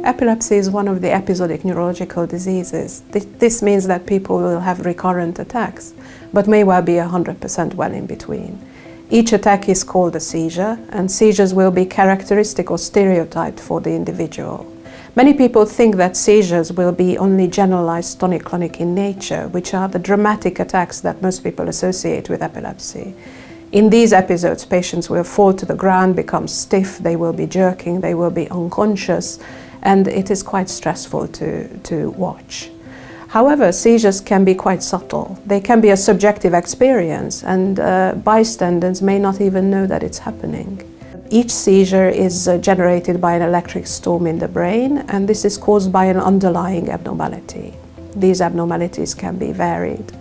Epilepsy is one of the episodic neurological diseases. This means that people will have recurrent attacks, but may well be 100% well in between. Each attack is called a seizure, and seizures will be characteristic or stereotyped for the individual. Many people think that seizures will be only generalized tonic-clonic in nature, which are the dramatic attacks that most people associate with epilepsy. In these episodes, patients will fall to the ground, become stiff, they will be jerking, they will be unconscious, and it is quite stressful to watch. However, seizures can be quite subtle. They can be a subjective experience, and bystanders may not even know that it's happening. Each seizure is generated by an electric storm in the brain, and this is caused by an underlying abnormality. These abnormalities can be varied.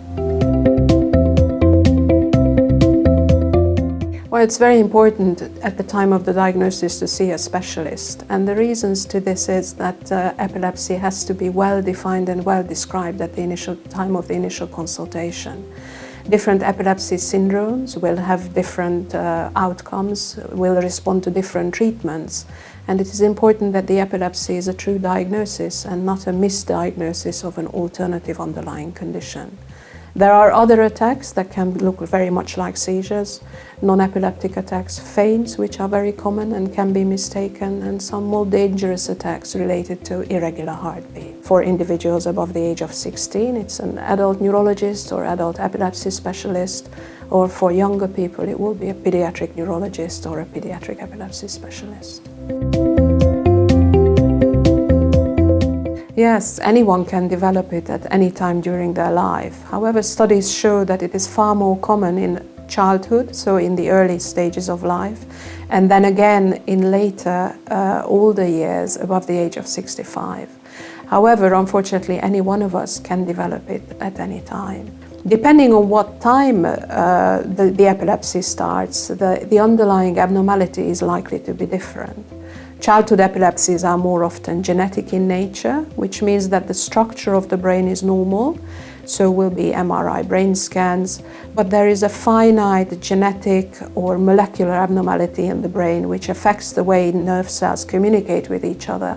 Well, it's very important at the time of the diagnosis to see a specialist, and the reasons to this is that epilepsy has to be well defined and well described at the initial time of the initial consultation. Different epilepsy syndromes will have different outcomes, will respond to different treatments, and it is important that the epilepsy is a true diagnosis and not a misdiagnosis of an alternative underlying condition. There are other attacks that can look very much like seizures, non-epileptic attacks, faints, which are very common and can be mistaken, and some more dangerous attacks related to irregular heartbeat. For individuals above the age of 16, it's an adult neurologist or adult epilepsy specialist, or for younger people, it will be a pediatric neurologist or a pediatric epilepsy specialist. Yes, anyone can develop it at any time during their life. However, studies show that it is far more common in childhood, so in the early stages of life, and then again in later, older years above the age of 65. However, unfortunately, any one of us can develop it at any time. Depending on what time the epilepsy starts, the underlying abnormality is likely to be different. Childhood epilepsies are more often genetic in nature, which means that the structure of the brain is normal, so will be MRI brain scans, but there is a finite genetic or molecular abnormality in the brain which affects the way nerve cells communicate with each other,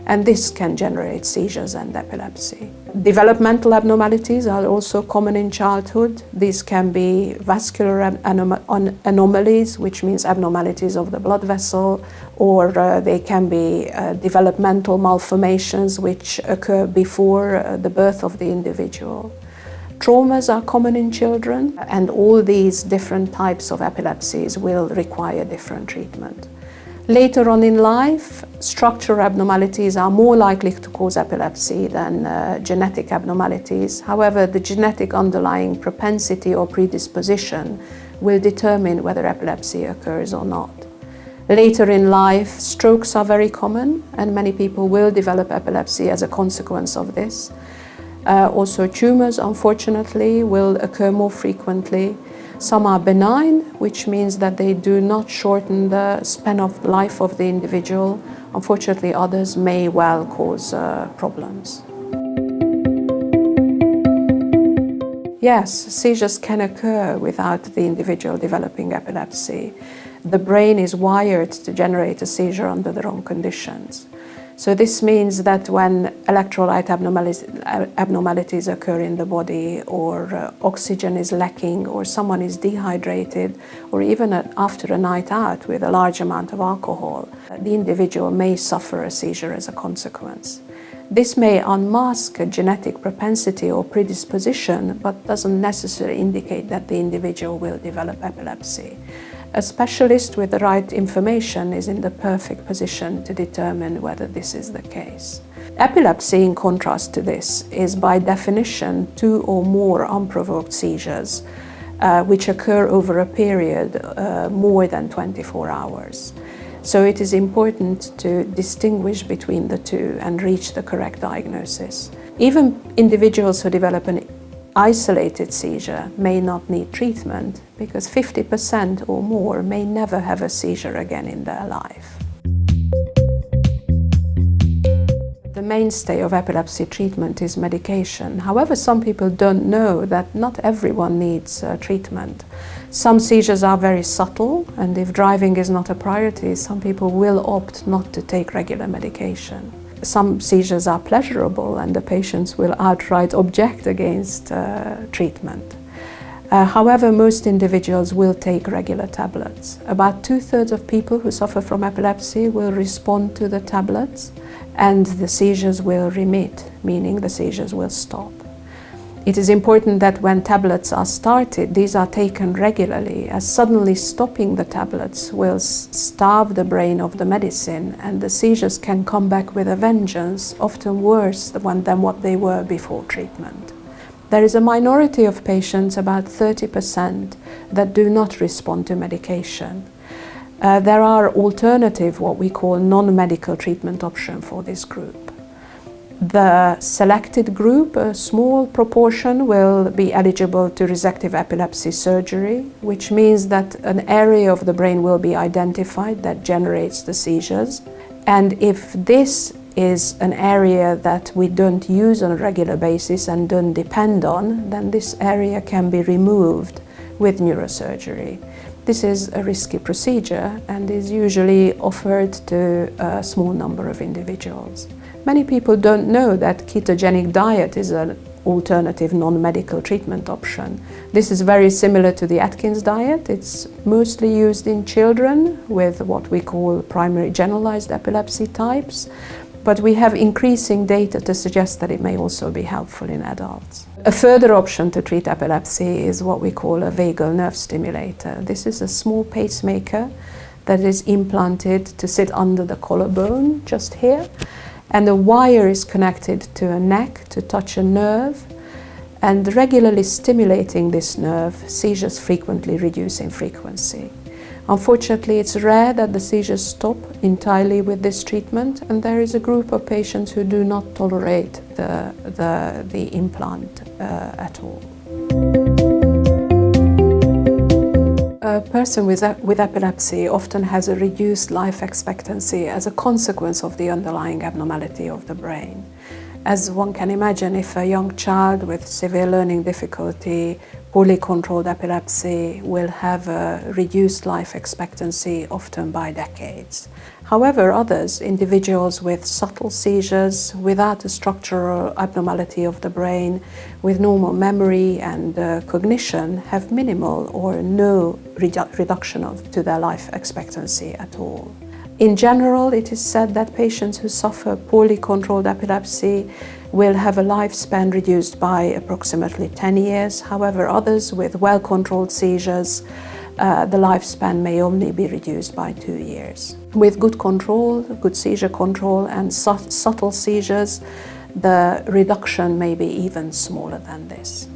and this can generate seizures and epilepsy. Developmental abnormalities are also common in childhood. These can be vascular anomalies, which means abnormalities of the blood vessel, or they can be developmental malformations which occur before the birth of the individual. Traumas are common in children, and all these different types of epilepsies will require different treatment. Later on in life, structural abnormalities are more likely to cause epilepsy than genetic abnormalities. However, the genetic underlying propensity or predisposition will determine whether epilepsy occurs or not. Later in life, strokes are very common, and many people will develop epilepsy as a consequence of this. Also, tumors, unfortunately, will occur more frequently. Some are benign, which means that they do not shorten the span of life of the individual. Unfortunately, others may well cause problems. Yes, seizures can occur without the individual developing epilepsy. The brain is wired to generate a seizure under the wrong conditions. So this means that when electrolyte abnormalities occur in the body, or oxygen is lacking, or someone is dehydrated, or even after a night out with a large amount of alcohol, the individual may suffer a seizure as a consequence. This may unmask a genetic propensity or predisposition, but doesn't necessarily indicate that the individual will develop epilepsy. A specialist with the right information is in the perfect position to determine whether this is the case. Epilepsy, in contrast to this, is by definition 2 or more unprovoked seizures, which occur over a period more than 24 hours. So it is important to distinguish between the two and reach the correct diagnosis. Even individuals who develop an isolated seizure may not need treatment because 50% or more may never have a seizure again in their life. The mainstay of epilepsy treatment is medication. However, some people don't know that not everyone needs treatment. Some seizures are very subtle, and if driving is not a priority, some people will opt not to take regular medication. some seizures are pleasurable and the patients will outright object against treatment. However, most individuals will take regular tablets. About 2/3 of people who suffer from epilepsy will respond to the tablets and the seizures will remit, meaning the seizures will stop. It is important that when tablets are started, these are taken regularly, as suddenly stopping the tablets will starve the brain of the medicine and the seizures can come back with a vengeance, often worse than what they were before treatment. There is a minority of patients, about 30%, that do not respond to medication. There are alternative, what we call non-medical treatment options for this group. The selected group, a small proportion, will be eligible to resective epilepsy surgery, which means that an area of the brain will be identified that generates the seizures. And if this is an area that we don't use on a regular basis and don't depend on, then this area can be removed with neurosurgery. This is a risky procedure and is usually offered to a small number of individuals. Many people don't know that ketogenic diet is an alternative non-medical treatment option. This is very similar to the Atkins diet. It's mostly used in children with what we call primary generalized epilepsy types, but we have increasing data to suggest that it may also be helpful in adults. A further option to treat epilepsy is what we call a vagal nerve stimulator. This is a small pacemaker that is implanted to sit under the collarbone, just here. And the wire is connected to a neck to touch a nerve, and regularly stimulating this nerve, seizures frequently reduce in frequency. Unfortunately, it's rare that the seizures stop entirely with this treatment, and there is a group of patients who do not tolerate the implant at all. A person with epilepsy often has a reduced life expectancy as a consequence of the underlying abnormality of the brain. As one can imagine, if a young child with severe learning difficulty, poorly controlled epilepsy, will have a reduced life expectancy often by decades. However, others, individuals with subtle seizures, without a structural abnormality of the brain, with normal memory and cognition, have minimal or no reduction to their life expectancy at all. In general, it is said that patients who suffer poorly controlled epilepsy will have a lifespan reduced by approximately 10 years. However, others with well-controlled seizures, the lifespan may only be reduced by 2 years. With good control, good seizure control, and subtle seizures, the reduction may be even smaller than this.